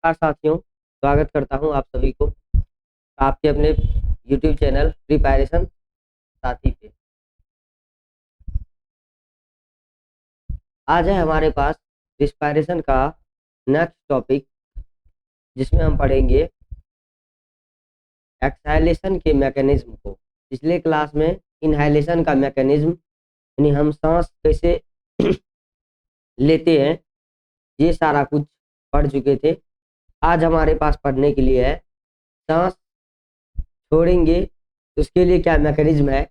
नमस्कार साथियों, स्वागत करता हूं आप सभी को आपके अपने YouTube चैनल प्रिपरेशन साथी पे। आज है हमारे पास रिस्पायरेशन का नेक्स्ट टॉपिक, जिसमें हम पढ़ेंगे एक्सहालेशन के मैकेनिज्म को। पिछले क्लास में इनहालेशन का मैकेनिज्म यानी हम सांस कैसे लेते हैं ये सारा कुछ पढ़ चुके थे। आज हमारे पास पढ़ने के लिए है सांस छोड़ेंगे उसके लिए क्या मैकेनिज्म है,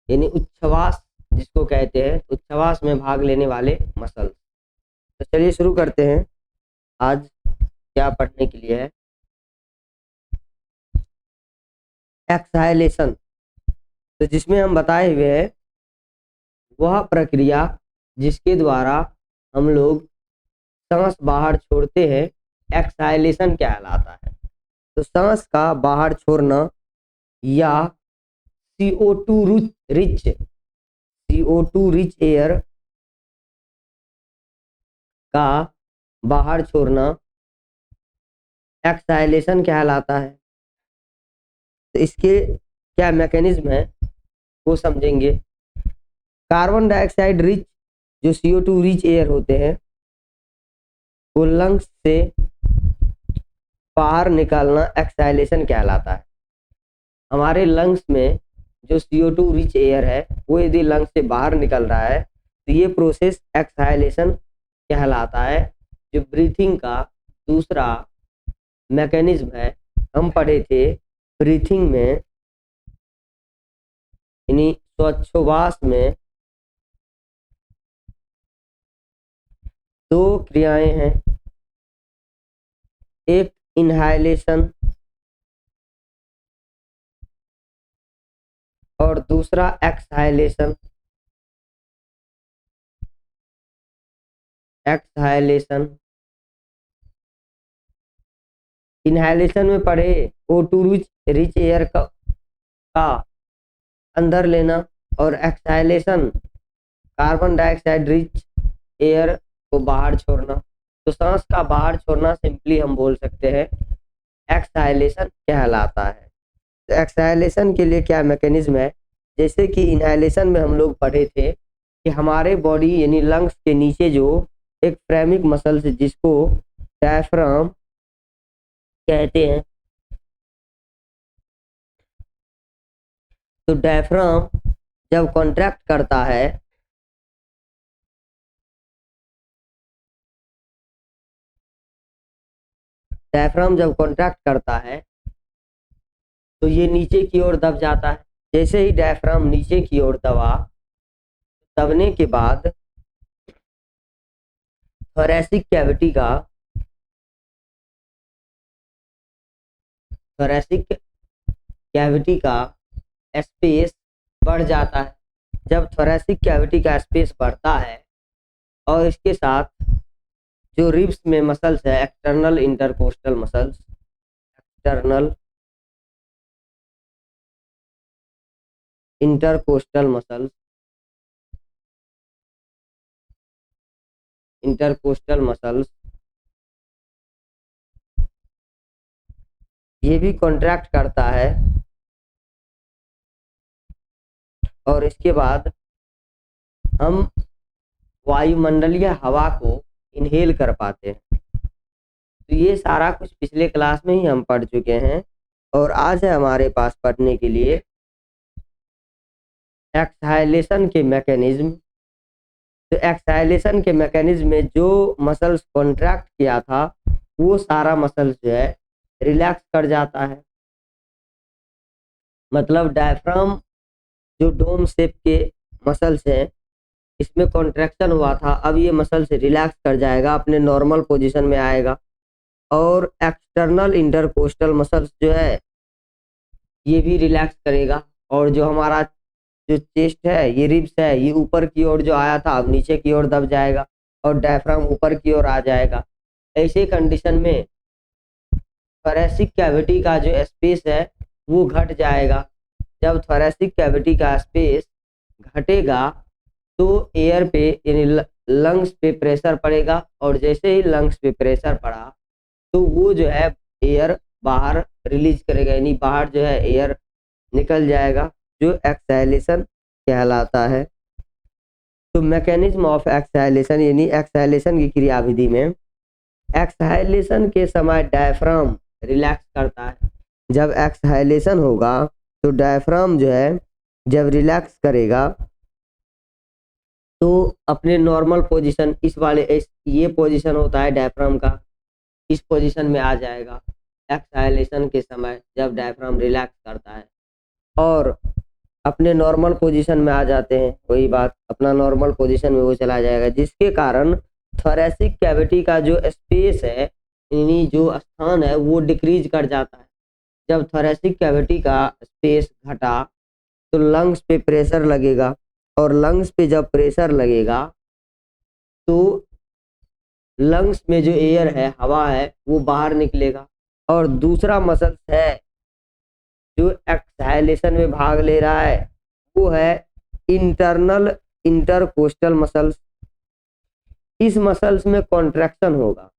यानी उच्छ्वास जिसको कहते हैं, उच्छ्वास में भाग लेने वाले मसल। तो चलिए शुरू करते हैं। आज क्या पढ़ने के लिए है, एक्सहालेशन। तो जिसमें हम बताए हुए हैं वह प्रक्रिया जिसके द्वारा हम लोग सांस बाहर छोड़ते हैं एक्सहालेशन कहलाता है। तो सांस का बाहर छोड़ना या CO2 रिच एयर का बाहर छोड़ना एक्सहालेशन कहलाता है। तो इसके क्या मैकेनिज्म है वो समझेंगे। कार्बन डाइऑक्साइड रिच जो CO2 रिच एयर होते हैं वो लंग्स से बाहर निकालना एक्सहालेशन कहलाता है। हमारे लंग्स में जो CO2 रिच एयर है वो यदि लंग्स से बाहर निकल रहा है तो ये प्रोसेस एक्सहालेशन कहलाता है। जो ब्रीथिंग का दूसरा मैकेनिज्म है हम पढ़े थे ब्रीथिंग में, यानी श्वासोच्छ्वास में दो क्रियाएं हैं, एक इनहालेशन और दूसरा एक्सहालेशन। इनहालेशन में पढ़े O2 रिच एयर का अंदर लेना और एक्सहालेशन कार्बन डाइऑक्साइड रिच एयर को बाहर छोड़ना। तो सांस का बाहर छोड़ना सिंपली हम बोल सकते हैं एक्सहालेशन कहलाता है। तो एक्सहालेशन के लिए क्या मैकेनिज्म है, जैसे कि इनहालेशन में हम लोग पढ़े थे कि हमारे बॉडी यानी लंग्स के नीचे जो एक फ्रेमिक मसल है जिसको डायफ्राम कहते हैं। तो डायफ्राम जब कॉन्ट्रैक्ट करता है तो ये नीचे की ओर दब जाता है। जैसे ही डायफ्राम नीचे की ओर दबने के बाद थोरैसिक कैविटी का स्पेस बढ़ जाता है। जब थोरैसिक कैविटी का स्पेस बढ़ता है और इसके साथ जो रिब्स में मसल्स है एक्सटर्नल इंटरकोस्टल मसल्स ये भी कॉन्ट्रैक्ट करता है और इसके बाद हम वायुमंडलीय हवा को इनहेल कर पाते हैं। तो ये सारा कुछ पिछले क्लास में ही हम पढ़ चुके हैं और आज है हमारे पास पढ़ने के लिए एक्सहालेशन के मैकेनिज्म। तो एक्सहालेशन के मैकेनिज्म में जो मसल्स कॉन्ट्रैक्ट किया था वो सारा मसल्स जो है रिलैक्स कर जाता है। मतलब डायफ्राम जो डोम शेप के मसल्स हैं इसमें कॉन्ट्रैक्शन हुआ था, अब ये मसल से रिलैक्स कर जाएगा, अपने नॉर्मल पोजीशन में आएगा। और एक्सटर्नल इंटरकोस्टल मसल्स जो है ये भी रिलैक्स करेगा और जो हमारा जो चेस्ट है ये रिब्स है ये ऊपर की ओर जो आया था अब नीचे की ओर दब जाएगा और डायफ्राम ऊपर की ओर आ जाएगा। ऐसे कंडीशन में थोरैसिक कैविटी का जो स्पेस है वो घट जाएगा। जब थोरैसिक कैविटी का स्पेस घटेगा तो एयर पे यानी लंग्स पे प्रेशर पड़ेगा और जैसे ही लंग्स पे प्रेशर पड़ा तो वो जो है एयर बाहर रिलीज करेगा, यानी बाहर जो है एयर निकल जाएगा, जो एक्सहेलेशन कहलाता है। तो मैकेनिज्म ऑफ एक्सहेलेशन, यानी एक्सहेलेशन की क्रियाविधि में एक्सहेलेशन के समय डायफ्राम रिलैक्स करता है। जब एक्सहेलेशन होगा तो डायफ्राम जो है जब रिलैक्स करेगा तो अपने नॉर्मल पोजीशन, ये पोजीशन होता है डायफ्राम का, इस पोजीशन में आ जाएगा एक्सहेलेशन के समय जब डायफ्राम रिलैक्स करता है, और अपने नॉर्मल पोजीशन में आ जाते हैं। वही बात, अपना नॉर्मल पोजीशन में वो चला जाएगा, जिसके कारण थोरैसिक कैविटी का जो स्पेस है, यानी जो स्थान है, वो डिक्रीज कर जाता है। जब थोरैसिक कैविटी का स्पेस घटा तो लंग्स पे प्रेशर लगेगा, और लंग्स पे जब प्रेशर लगेगा तो लंग्स में जो एयर है, हवा है, वो बाहर निकलेगा। और दूसरा मसल्स है जो एक्सहेलेशन में भाग ले रहा है, वो है इंटरनल इंटरकोस्टल मसल्स। इस मसल्स में कॉन्ट्रैक्शन होगा,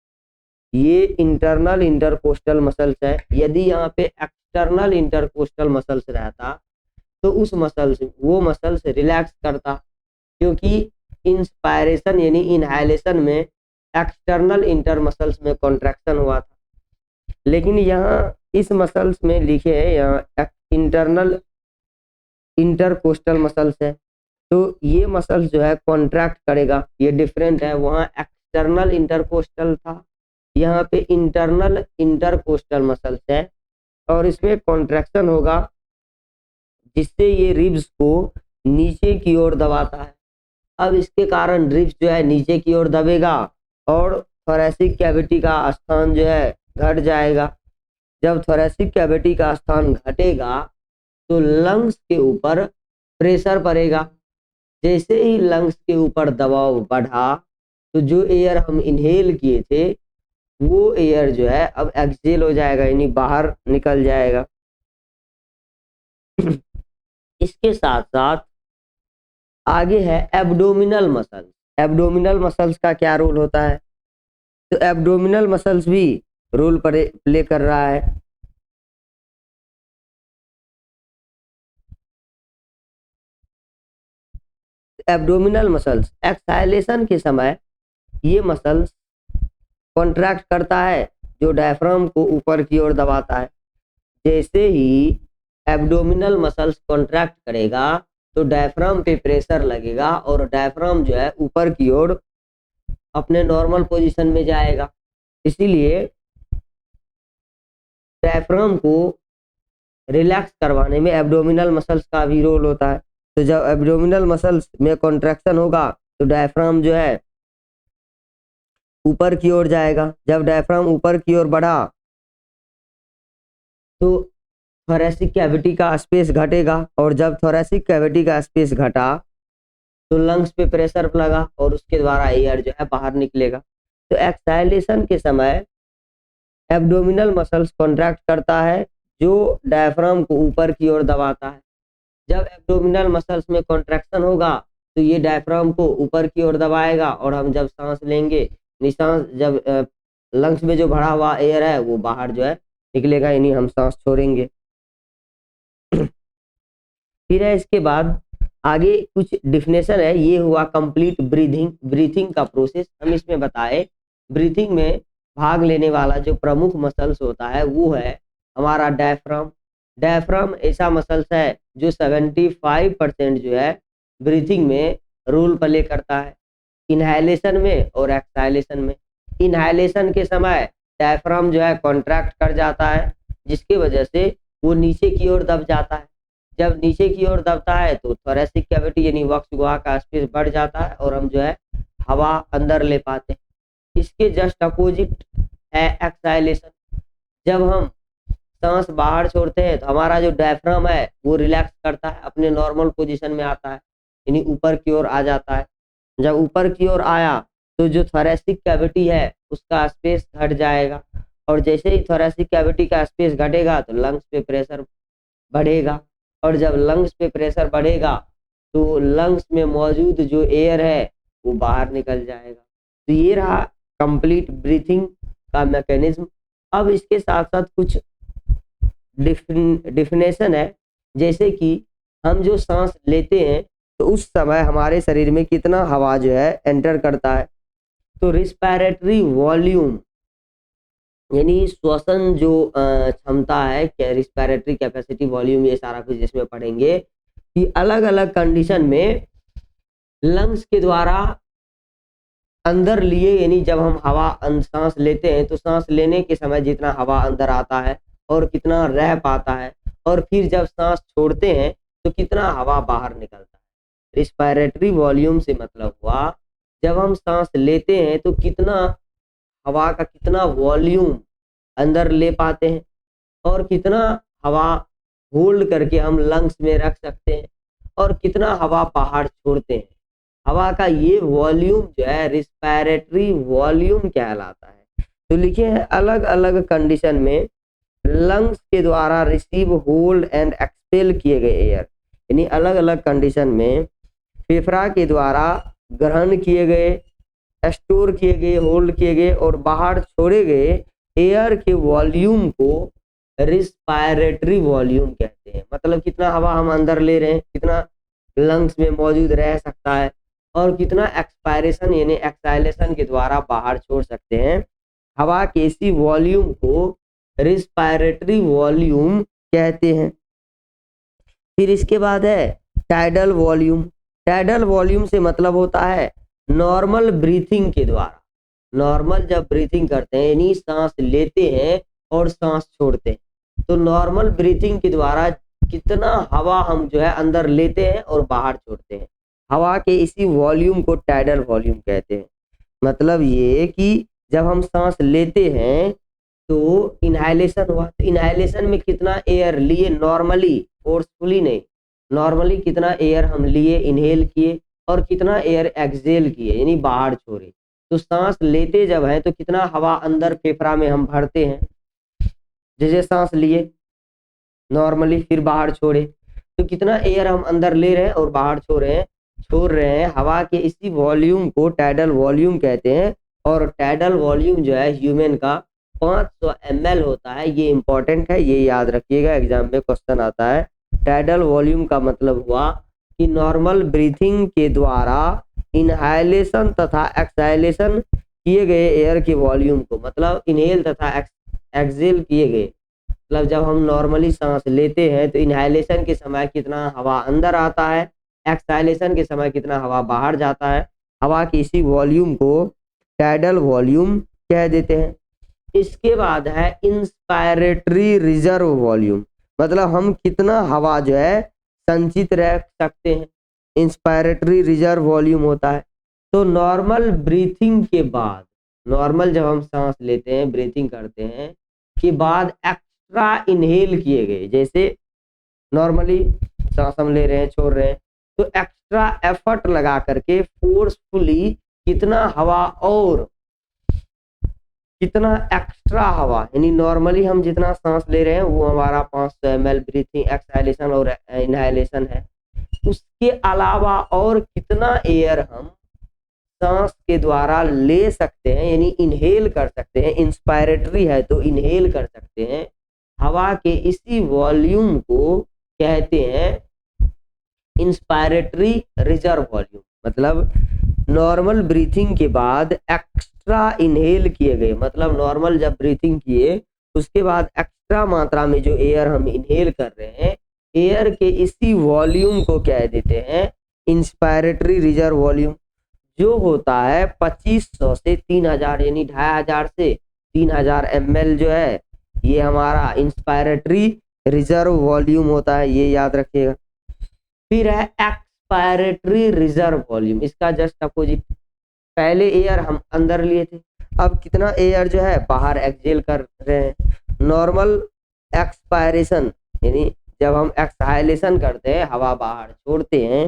ये इंटरनल इंटरकोस्टल मसल्स है। यदि यहाँ पे एक्सटर्नल इंटरकोस्टल मसल्स रहता तो वो मसल्स रिलैक्स करता, क्योंकि इंस्पायरेशन यानी इनहालेशन में एक्सटर्नल इंटर मसल्स में कॉन्ट्रैक्शन हुआ था। लेकिन यहाँ इस मसल्स में लिखे हैं, यहाँ इंटरनल इंटरकोस्टल मसल्स है, तो ये मसल्स जो है कॉन्ट्रैक्ट करेगा, ये डिफरेंट है। वहाँ एक्सटर्नल इंटरकोस्टल था, यहाँ पे इंटरनल इंटरकोस्टल मसल्स है, और इसमें कॉन्ट्रैक्शन होगा, जिससे ये रिब्स को नीचे की ओर दबाता है। अब इसके कारण रिब्स जो है नीचे की ओर दबेगा और थोरैसिक कैविटी का स्थान जो है घट जाएगा। जब थोरैसिक कैविटी का स्थान घटेगा तो लंग्स के ऊपर प्रेशर पड़ेगा। जैसे ही लंग्स के ऊपर दबाव बढ़ा तो जो एयर हम इनहेल किए थे वो एयर जो है अब एक्सहेल हो जाएगा, यानी बाहर निकल जाएगा। इसके साथ साथ आगे है एब्डोमिनल मसल्स। एब्डोमिनल मसल्स का क्या रोल होता है? तो एब्डोमिनल मसल्स भी रोल प्ले कर रहा है। एब्डोमिनल मसल्स एक्सहालेशन के समय ये मसल्स कॉन्ट्रैक्ट करता है, जो डायफ्राम को ऊपर की ओर दबाता है। जैसे ही एब्डोमिनल मसल्स कॉन्ट्रैक्ट करेगा तो डायफ्राम पे प्रेशर लगेगा और डायफ्राम जो है ऊपर की ओर अपने नॉर्मल पोजीशन में जाएगा। इसीलिए डायफ्राम को रिलैक्स करवाने में एब्डोमिनल मसल्स का भी रोल होता है। तो जब एब्डोमिनल मसल्स में कॉन्ट्रैक्शन होगा तो डायफ्राम जो है ऊपर की ओर जाएगा। जब डायफ्राम ऊपर की ओर बढ़ा तो थोरैसिक कैविटी का स्पेस घटेगा, और जब थोरैसिक कैविटी का स्पेस घटा तो लंग्स पे प्रेशर लगा और उसके द्वारा एयर जो है बाहर निकलेगा। तो एक्सहालेशन के समय एब्डोमिनल मसल्स कॉन्ट्रैक्ट करता है, जो डायफ्राम को ऊपर की ओर दबाता है। जब एब्डोमिनल मसल्स में कॉन्ट्रैक्शन होगा तो ये डायफ्राम को ऊपर की ओर दबाएगा, और हम जब सांस लेंगे, सांस जब लंग्स में जो भरा हुआ एयर है वो बाहर जो है निकलेगा, यानी हम सांस छोड़ेंगे। फिर है इसके बाद आगे कुछ डिफिनेशन है। ये हुआ कंप्लीट ब्रीथिंग का प्रोसेस। हम इसमें बताए ब्रीथिंग में भाग लेने वाला जो प्रमुख मसल्स होता है वो है हमारा डायफ्राम। डायफ्राम ऐसा मसल्स है जो 75% जो है ब्रीथिंग में रोल प्ले करता है, इनहालेशन में और एक्सहालेशन में। इनहालेशन के समय डायफ्राम जो है कॉन्ट्रैक्ट कर जाता है, जिसकी वजह से वो नीचे की ओर दब जाता है। जब नीचे की ओर दबता है तो थोरैसिक कैविटी यानी वक्ष गुहा का स्पेस बढ़ जाता है और हम जो है हवा अंदर ले पाते हैं। इसके जस्ट अपोजिट है एक्सहालेशन। जब हम सांस बाहर छोड़ते हैं तो हमारा जो डायफ्राम है वो रिलैक्स करता है, अपने नॉर्मल पोजीशन में आता है, यानी ऊपर की ओर आ जाता है। जब ऊपर की ओर आया तो जो थोरैसिक कैविटी है उसका स्पेस घट जाएगा, और जैसे ही थोरैसिक कैविटी का स्पेस घटेगा तो लंग्स पे प्रेशर बढ़ेगा, और जब लंग्स पे प्रेशर बढ़ेगा तो लंग्स में मौजूद जो एयर है वो बाहर निकल जाएगा। तो ये रहा कंप्लीट ब्रीथिंग का मैकेनिज्म। अब इसके साथ साथ कुछ डिफिनेशन है, जैसे कि हम जो सांस लेते हैं तो उस समय हमारे शरीर में कितना हवा जो है एंटर करता है। तो रिस्पायरेटरी वॉल्यूम यानी श्वसन जो क्षमता है, रिस्पायरेटरी कैपेसिटी, वॉल्यूम, ये सारा कुछ इसमें पढ़ेंगे कि अलग अलग कंडीशन में लंग्स के द्वारा अंदर लिए, यानी जब हम हवा सांस लेते हैं तो सांस लेने के समय जितना हवा अंदर आता है और कितना रह पाता है, और फिर जब सांस छोड़ते हैं तो कितना हवा बाहर निकलता है। रिस्पायरेटरी वॉल्यूम से मतलब हुआ जब हम सांस लेते हैं तो कितना हवा का कितना वॉल्यूम अंदर ले पाते हैं और कितना हवा होल्ड करके हम लंग्स में रख सकते हैं और कितना हवा बाहर छोड़ते हैं। हवा का ये वॉल्यूम जो है रिस्पायरेटरी वॉल्यूम कहलाता है। तो लिखे हैं अलग अलग कंडीशन में लंग्स के द्वारा रिसीव, होल्ड एंड एक्सपेल किए गए एयर, यानी अलग अलग कंडीशन में फेफड़ा के द्वारा ग्रहण किए गए, स्टोर किए गए, होल्ड किए गए और बाहर छोड़े गए एयर के वॉल्यूम को रिस्पायरेटरी वॉल्यूम कहते हैं। मतलब कितना हवा हम अंदर ले रहे हैं, कितना लंग्स में मौजूद रह सकता है और कितना एक्सपायरेशन यानी एक्साइलेशन के द्वारा बाहर छोड़ सकते हैं। हवा के इसी वॉल्यूम को रिस्पायरेटरी वॉल्यूम कहते हैं। फिर इसके बाद है टाइडल वॉल्यूम। टाइडल वॉल्यूम से मतलब होता है नॉर्मल ब्रीथिंग के द्वारा, नॉर्मल जब ब्रीथिंग करते हैं यानी सांस लेते हैं और सांस छोड़ते हैं तो नॉर्मल ब्रीथिंग के द्वारा कितना हवा हम जो है अंदर लेते हैं और बाहर छोड़ते हैं, हवा के इसी वॉल्यूम को टाइडल वॉल्यूम कहते हैं। मतलब ये कि जब हम सांस लेते हैं तो इनहाइलेशन हुआ, तो इनहाइलेशन में कितना एयर लिए नॉर्मली, फोर्सफुली नहीं, नॉर्मली कितना एयर हम लिए, इनहेल किए, और कितना एयर एक्सहेल किए यानी बाहर छोड़े। तो सांस लेते जब हैं तो कितना हवा अंदर फेफड़ा में हम भरते हैं, जैसे सांस लिए नॉर्मली फिर बाहर छोड़े तो कितना एयर हम अंदर ले रहे हैं और बाहर छोड़ रहे हैं। हवा के इसी वॉल्यूम को टाइडल वॉल्यूम कहते हैं। और टाइडल वॉल्यूम जो है ह्यूमन का 500 ml होता है। ये इंपॉर्टेंट है, ये याद रखिएगा, एग्जाम में क्वेश्चन आता है। टाइडल वॉल्यूम का मतलब हुआ कि नॉर्मल ब्रीथिंग के द्वारा इनहाइलेशन तथा एक्सहाइलेशन किए गए एयर के वॉल्यूम को, मतलब इनहेल तथा एक्सहेल किए गए, मतलब जब हम नॉर्मली सांस लेते हैं तो इनहाइलेशन के समय कितना हवा अंदर आता है, एक्सहाइलेशन के समय कितना हवा बाहर जाता है, हवा की इसी वॉल्यूम को टाइडल वॉल्यूम कह देते हैं। इसके बाद है इंस्पायरेटरी रिजर्व वॉल्यूम, मतलब हम कितना हवा जो है संचित रख सकते हैं, इंस्पायरेटरी रिजर्व वॉल्यूम होता है। तो नॉर्मल ब्रीथिंग के बाद, नॉर्मल जब हम सांस लेते हैं, ब्रीथिंग करते हैं के बाद एक्स्ट्रा इनहेल किए गए, जैसे नॉर्मली सांस हम ले रहे हैं, छोड़ रहे हैं, तो एक्स्ट्रा एफर्ट लगा करके फोर्सफुली कितना हवा और कितना एक्स्ट्रा हवा, यानी नॉर्मली हम जितना सांस ले रहे हैं वो हमारा 500 ml ब्रीथिंग, एक्सहाइलेशन और इनहाइलेशन है। उसके अलावा और कितना एयर हम सांस के द्वारा ले सकते हैं, यानी इनहेल कर सकते हैं, इंस्पायरेटरी है तो इनहेल कर सकते हैं। हवा के इसी वॉल्यूम को कहते हैं इंस्पायरेटरी रिजर्व वॉल्यूम। मतलब नॉर्मल ब्रीथिंग के बाद एक्स्ट्रा इनहेल किए गए, मतलब नॉर्मल जब ब्रीथिंग किए उसके बाद एक्स्ट्रा मात्रा में जो एयर हम इनहेल कर रहे हैं, एयर के इसी वॉल्यूम को कह देते हैं इंस्पायरेटरी रिजर्व वॉल्यूम, जो होता है 2500 से 3000, यानी 2500 से 3000 ml जो है ये हमारा इंस्पायरेटरी रिजर्व वॉल्यूम होता है, ये याद रखिएगा। फिर है एक्सपायरेटरी रिजर्व वॉल्यूम, इसका जस्ट अपोजिट, पहले एयर हम अंदर लिए थे, अब कितना एयर जो है बाहर एक्सहेल कर रहे हैं। नॉर्मल एक्सपायरेशन यानी जब हम एक्सहाइलेशन करते हैं, हवा बाहर छोड़ते हैं,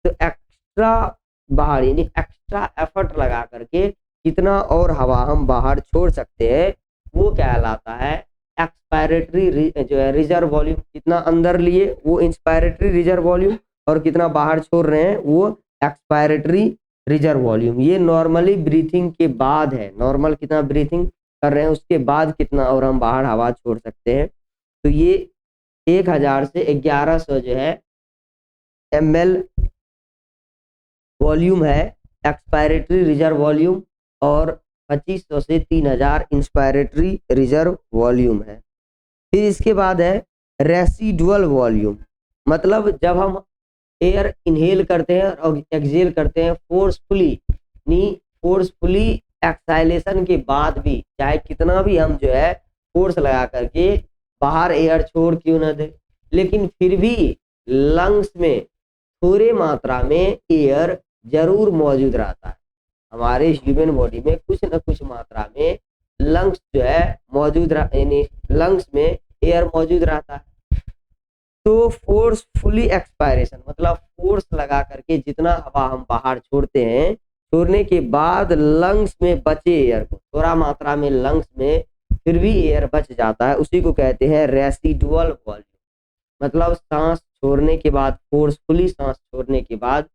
तो एक्स्ट्रा बाहर यानी एक्स्ट्रा एफर्ट लगा करके कितना और हवा हम बाहर छोड़ सकते हैं, वो कहलाता है एक्सपायरेटरी जो है रिजर्व वॉल्यूम। कितना अंदर लिए वो इंस्पायरेटरी रिजर्व वॉल्यूम और कितना बाहर छोड़ रहे हैं वो एक्सपायरेटरी रिजर्व वॉल्यूम, ये नॉर्मली ब्रीथिंग के बाद है, नॉर्मल कितना ब्रीथिंग कर रहे हैं उसके बाद कितना और हम बाहर हवा छोड़ सकते हैं। तो ये 1000 से 1100 जो है ml वॉल्यूम है एक्सपायरेटरी रिजर्व वॉल्यूम, और 2500 से 3000 इंस्पायरेटरी रिजर्व वॉल्यूम है। फिर इसके बाद है रेसिडुअल वॉल्यूम, मतलब जब हम एयर इनहेल करते हैं और एक्सहेल करते हैं फोर्सफुली एक्साइलेशन के बाद भी, चाहे कितना भी हम जो है फोर्स लगा करके बाहर एयर छोड़ क्यों ना दे, लेकिन फिर भी लंग्स में थोड़े मात्रा में एयर जरूर मौजूद रहता है। हमारे ह्यूमन बॉडी में कुछ न कुछ मात्रा में लंग्स जो है मौजूद यानी लंग्स में एयर मौजूद रहता है। तो फोर्सफुली एक्सपायरेशन मतलब फोर्स लगा करके जितना हवा हम बाहर छोड़ते हैं, छोड़ने के बाद लंग्स में बचे एयर को, थोड़ा मात्रा में लंग्स में फिर भी एयर बच जाता है, उसी को कहते हैं रेसिडुअल वॉल्यूम। मतलब सांस छोड़ने के बाद, फोर्सफुली सांस छोड़ने के बाद,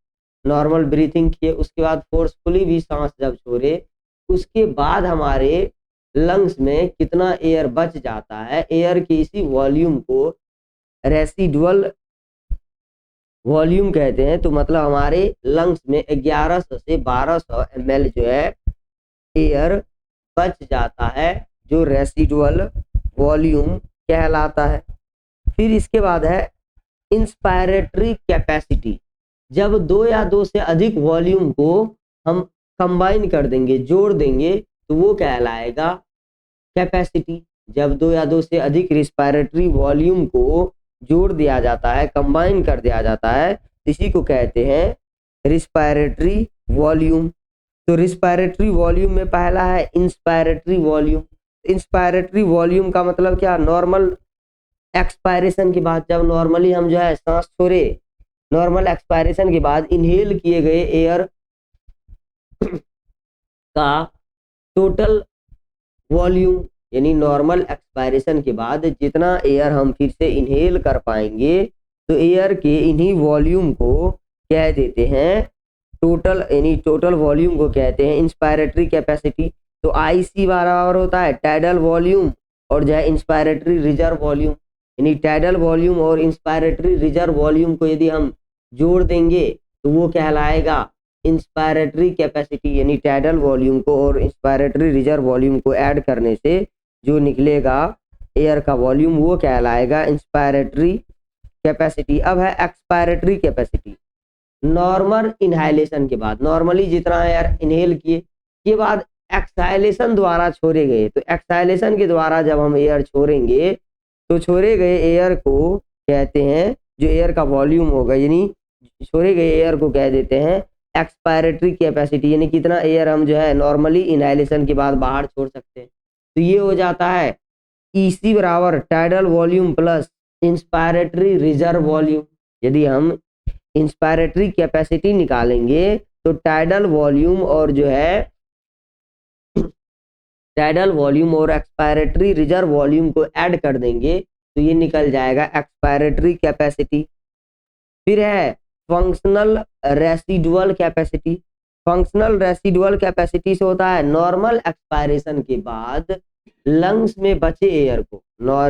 नॉर्मल ब्रीथिंग किए उसके बाद फोर्सफुली भी सांस जब छोड़े, उसके बाद हमारे लंग्स में कितना एयर बच जाता है, एयर के इसी वॉल्यूम को रेसिडुअल वॉल्यूम कहते हैं। तो मतलब हमारे लंग्स में 1100 से 1200 ml जो है एयर बच जाता है, जो रेसिडुअल वॉल्यूम कहलाता है। फिर इसके बाद है इंस्पायरेटरी कैपेसिटी, जब 2 या 2 से अधिक वॉल्यूम को हम कंबाइन कर देंगे, जोड़ देंगे, तो वो कहलाएगा कैपेसिटी। जब 2 या 2 से अधिक रिस्पायरेटरी वॉल्यूम को जोड़ दिया जाता है, कंबाइन कर दिया जाता है, इसी को कहते हैं रिस्पायरेटरी वॉल्यूम। तो रिस्पायरेटरी वॉल्यूम में पहला है इंस्पायरेटरी वॉल्यूम। इंस्पायरेटरी वॉल्यूम का मतलब क्या, नॉर्मल एक्सपायरेशन के बाद, जब नॉर्मली हम जो है सांस छोड़े, नॉर्मल एक्सपायरेशन के बाद इनहेल किए गए एयर का टोटल वॉल्यूम, यानी नॉर्मल एक्सपायरेशन के बाद जितना एयर हम फिर से इनहेल कर पाएंगे, तो एयर के इन्हीं वॉल्यूम को कह देते हैं टोटल, यानी टोटल वॉल्यूम को कहते हैं इंस्पायरेटरी कैपेसिटी। तो IC बराबर होता है टाइडल वॉल्यूम और जो है इंस्पायरेटरी रिजर्व वॉल्यूम, यानी टाइडल वॉल्यूम और इंस्पायरेटरी रिजर्व वॉल्यूम को यदि हम जोड़ देंगे तो वो कहलाएगा इंस्पायरेटरी कैपेसिटी, यानी टाइडल वॉल्यूम को और इंस्पायरेटरी रिजर्व वॉल्यूम को ऐड करने से जो निकलेगा एयर का वॉल्यूम, वो कहलाएगा इंस्पायरेटरी कैपेसिटी। अब है एक्सपायरेटरी कैपेसिटी, नॉर्मल इनहाइलेशन के बाद, नॉर्मली जितना एयर इनहेल किए के बाद एक्सहाइलेशन द्वारा छोड़े गए, तो एक्सहाइलेशन के द्वारा जब हम एयर छोड़ेंगे तो छोड़े गए एयर को कहते हैं, जो एयर का वॉल्यूम होगा, यानी छोड़े गए एयर को कह देते हैं एक्सपायरेटरी कैपेसिटी, यानी कितना एयर हम जो है नॉर्मली इनहाइलेशन के बाद बाहर छोड़ सकते हैं। तो ये हो जाता है EC बराबर tidal volume plus inspiratory reserve volume. यदि हम इंस्पायरेटरी कैपेसिटी निकालेंगे तो टाइडल वॉल्यूम और जो है टाइडल वॉल्यूम और एक्सपायरेटरी रिजर्व वॉल्यूम को ऐड कर देंगे तो ये निकल जाएगा एक्सपायरेटरी कैपेसिटी। फिर है functional residual capacity. Functional residual capacity से होता है नॉर्मल एक्सपायरेशन के बाद लंग्स में बचे एयर को,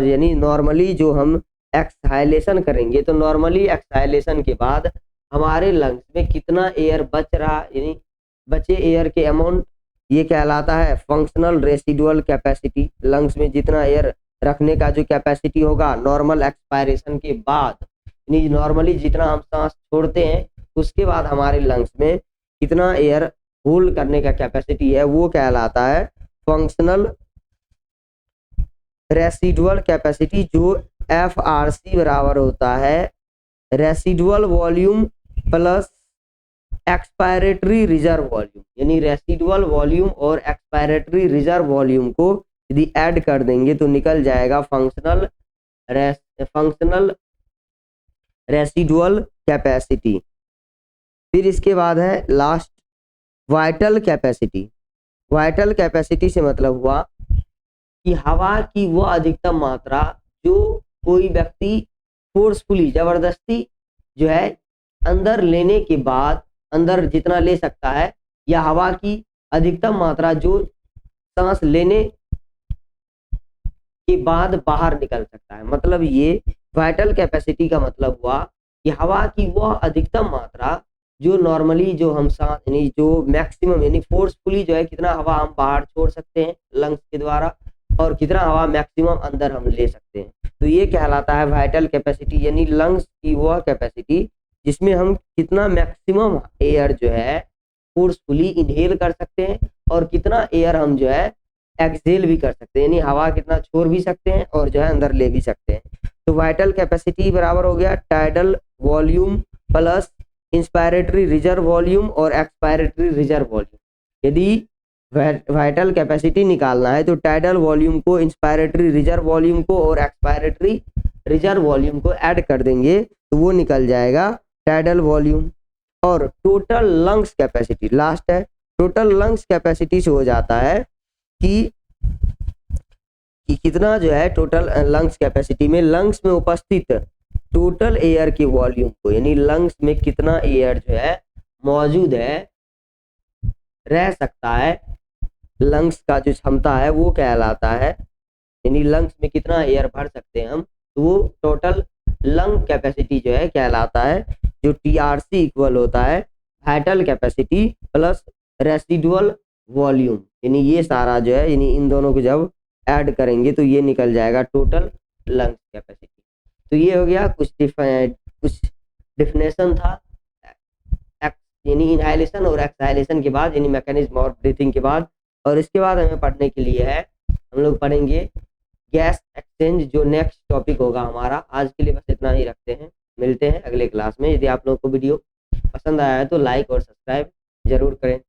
यानी नॉर्मली जो हम एक्सहाइलेशन करेंगे, तो नॉर्मली एक्सहाइलेशन के बाद हमारे लंग्स में कितना एयर बच रहा, यानी बचे एयर के अमाउंट, ये कहलाता है फंक्शनल रेसिडुअल कैपेसिटी। लंग्स में जितना एयर रखने का जो कैपेसिटी होगा नॉर्मल एक्सपायरेशन के बाद, यानी नॉर्मली जितना हम सांस छोड़ते हैं उसके बाद हमारे लंग्स में कितना एयर होल्ड करने का कैपेसिटी है, वो कहलाता है फंक्शनल रेसिडुअल कैपेसिटी, जो FRC बराबर होता है residual volume plus expiratory reserve volume. यानी रेसिडुअल वॉल्यूम और एक्सपायरेटरी रिजर्व वॉल्यूम को यदि ऐड कर देंगे तो निकल जाएगा फंक्शनल रेसिडुअल कैपेसिटी। फिर इसके बाद है last vital capacity. Vital capacity से मतलब हुआ कि हवा की वो अधिकतम मात्रा जो कोई व्यक्ति फोर्सफुली जबरदस्ती जो है अंदर लेने के बाद, अंदर जितना ले सकता है या हवा की अधिकतम मात्रा जो सांस लेने के बाद बाहर निकल सकता है। मतलब ये वाइटल कैपेसिटी का मतलब हुआ कि हवा की वह अधिकतम मात्रा जो नॉर्मली जो हम सांस यानी जो मैक्सिमम यानी फोर्सफुली जो है कितना हवा हम बाहर छोड़ सकते हैं लंग्स के द्वारा और कितना हवा मैक्सिमम अंदर हम ले सकते हैं, तो ये कहलाता है वाइटल कैपेसिटी, यानी लंग्स की वह कैपेसिटी जिसमें हम कितना मैक्सिमम एयर जो है फोर्सफुली इनहेल कर सकते हैं और कितना एयर हम जो है एक्सहेल भी कर सकते हैं, यानी हवा कितना छोड़ भी सकते हैं और जो है अंदर ले भी सकते हैं। तो वाइटल कैपेसिटी बराबर हो गया tidal volume plus inspiratory reserve volume और एक्सपायरेटरी रिजर्व वॉल्यूम। यदि वाइटल कैपेसिटी निकालना है तो टाइडल वॉल्यूम को, इंस्पायरेटरी रिजर्व वॉल्यूम को और एक्सपायरेटरी रिजर्व वॉल्यूम को ऐड कर देंगे तो वो निकल जाएगा टाइडल वॉल्यूम। और टोटल लंग्स कैपेसिटी लास्ट है, टोटल लंग्स कैपेसिटी से हो जाता है कि कितना जो है टोटल लंग्स कैपेसिटी में लंग्स में उपस्थित टोटल एयर के वॉल्यूम को, यानी लंग्स में कितना एयर जो है मौजूद है रह सकता है, लंग्स का जो क्षमता है वो कहलाता है, यानी लंग्स में कितना एयर भर सकते हैं हम, तो वो टोटल लंग कैपेसिटी जो है कहलाता है, जो टीआरसी इक्वल होता है vital capacity plus residual volume. यानी ये सारा जो है यानी इन दोनों को जब ऐड करेंगे तो ये निकल जाएगा टोटल लंग्स कैपेसिटी। तो ये हो गया कुछ डिफिनेशन था यानी इनहाइलेशन और एक्सहाइलेशन के बाद, यानी मैकेनिज्म और ब्रीथिंग के बाद। और इसके बाद हमें पढ़ने के लिए है, हम लोग पढ़ेंगे गैस एक्सचेंज, जो नेक्स्ट टॉपिक होगा हमारा। आज के लिए बस इतना ही रखते हैं, मिलते हैं अगले क्लास में। यदि आप लोगों को वीडियो पसंद आया है तो लाइक और सब्सक्राइब जरूर करें।